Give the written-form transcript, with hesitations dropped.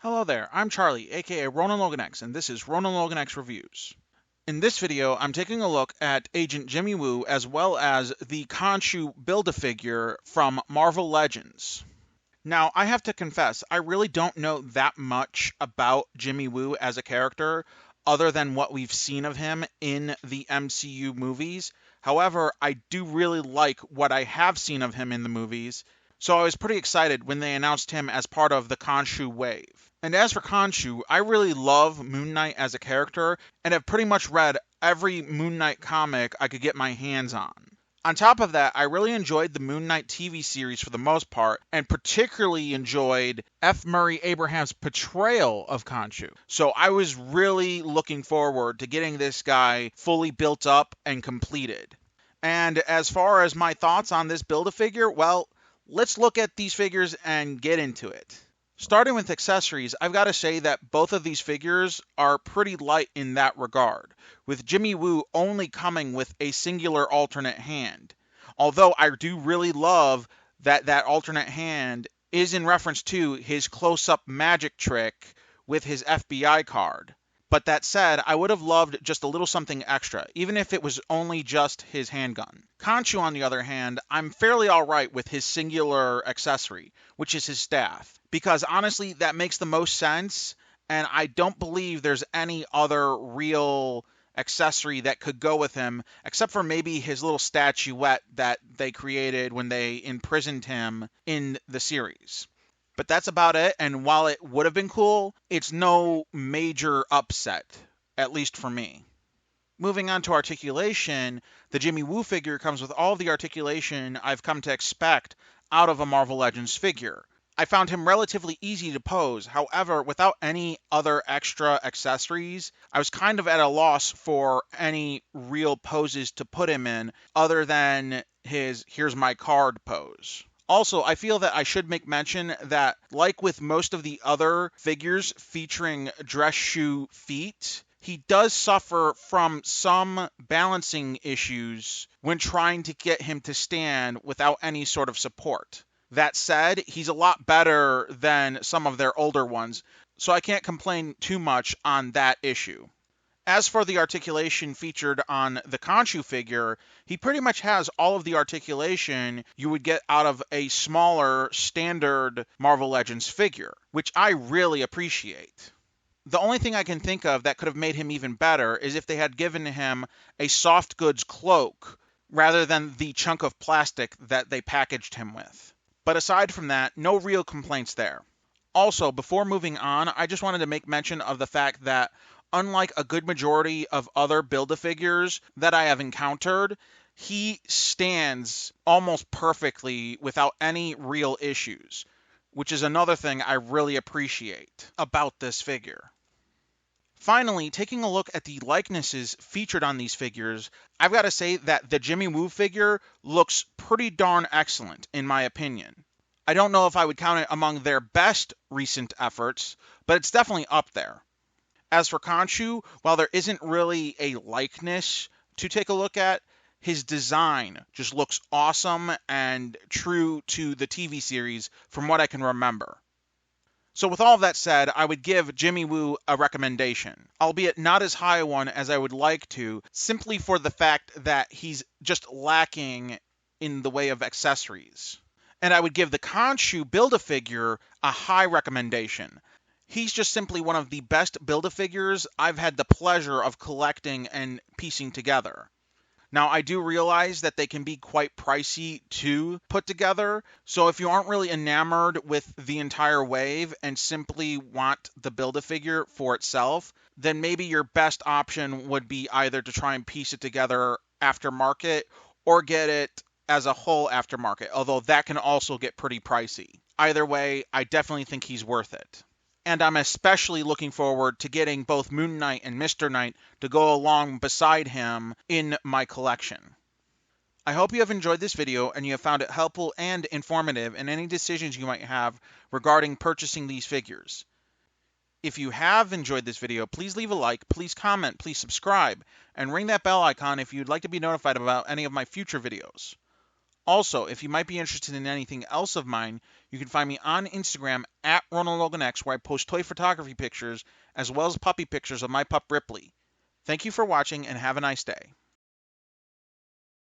Hello there, I'm Charlie, aka Ronan Logan X, and this is Ronan Logan X Reviews. In this video, I'm taking a look at Agent Jimmy Woo as well as the Khonshu Build-A-Figure from Marvel Legends. Now, I have to confess, I really don't know that much about Jimmy Woo as a character, other than what we've seen of him in the MCU movies. However, I do really like what I have seen of him in the movies, so I was pretty excited when they announced him as part of the Khonshu wave. And as for Khonshu, I really love Moon Knight as a character, and have pretty much read every Moon Knight comic I could get my hands on. On top of that, I really enjoyed the Moon Knight TV series for the most part, and particularly enjoyed F. Murray Abraham's portrayal of Khonshu. So I was really looking forward to getting this guy fully built up and completed. And as far as my thoughts on this Build-A-Figure, well, let's look at these figures and get into it. Starting with accessories, I've got to say that both of these figures are pretty light in that regard, with Jimmy Woo only coming with a singular alternate hand. Although I do really love that that alternate hand is in reference to his close-up magic trick with his FBI card. But that said, I would have loved just a little something extra, even if it was only just his handgun. Khonshu, on the other hand, I'm fairly alright with his singular accessory, which is his staff, because honestly, that makes the most sense, and I don't believe there's any other real accessory that could go with him, except for maybe his little statuette that they created when they imprisoned him in the series. But that's about it, and while it would have been cool, it's no major upset, at least for me. Moving on to articulation, the Jimmy Woo figure comes with all of the articulation I've come to expect out of a Marvel Legends figure. I found him relatively easy to pose, however, without any other extra accessories, I was kind of at a loss for any real poses to put him in, other than his "here's my card" pose. Also, I feel that I should make mention that, like with most of the other figures featuring dress shoe feet, he does suffer from some balancing issues when trying to get him to stand without any sort of support. That said, he's a lot better than some of their older ones, so I can't complain too much on that issue. As for the articulation featured on the Khonshu figure, he pretty much has all of the articulation you would get out of a smaller, standard Marvel Legends figure, which I really appreciate. The only thing I can think of that could have made him even better is if they had given him a soft goods cloak rather than the chunk of plastic that they packaged him with. But aside from that, no real complaints there. Also, before moving on, I just wanted to make mention of the fact that unlike a good majority of other Build-A-Figures that I have encountered, he stands almost perfectly without any real issues, which is another thing I really appreciate about this figure. Finally, taking a look at the likenesses featured on these figures, I've got to say that the Jimmy Woo figure looks pretty darn excellent, in my opinion. I don't know if I would count it among their best recent efforts, but it's definitely up there. As for Khonshu, while there isn't really a likeness to take a look at, his design just looks awesome and true to the TV series from what I can remember. So with all of that said, I would give Jimmy Woo a recommendation, albeit not as high a one as I would like to, simply for the fact that he's just lacking in the way of accessories. And I would give the Khonshu Build-A-Figure a high recommendation. He's just simply one of the best Build-A-Figures I've had the pleasure of collecting and piecing together. Now, I do realize that they can be quite pricey to put together, so if you aren't really enamored with the entire wave and simply want the Build-A-Figure for itself, then maybe your best option would be either to try and piece it together aftermarket or get it as a whole aftermarket, although that can also get pretty pricey. Either way, I definitely think he's worth it. And I'm especially looking forward to getting both Moon Knight and Mr. Knight to go along beside him in my collection. I hope you have enjoyed this video and you have found it helpful and informative in any decisions you might have regarding purchasing these figures. If you have enjoyed this video, please leave a like, please comment, please subscribe, and ring that bell icon if you'd like to be notified about any of my future videos. Also, if you might be interested in anything else of mine, you can find me on Instagram at RonaldLoganX, where I post toy photography pictures as well as puppy pictures of my pup Ripley. Thank you for watching and have a nice day.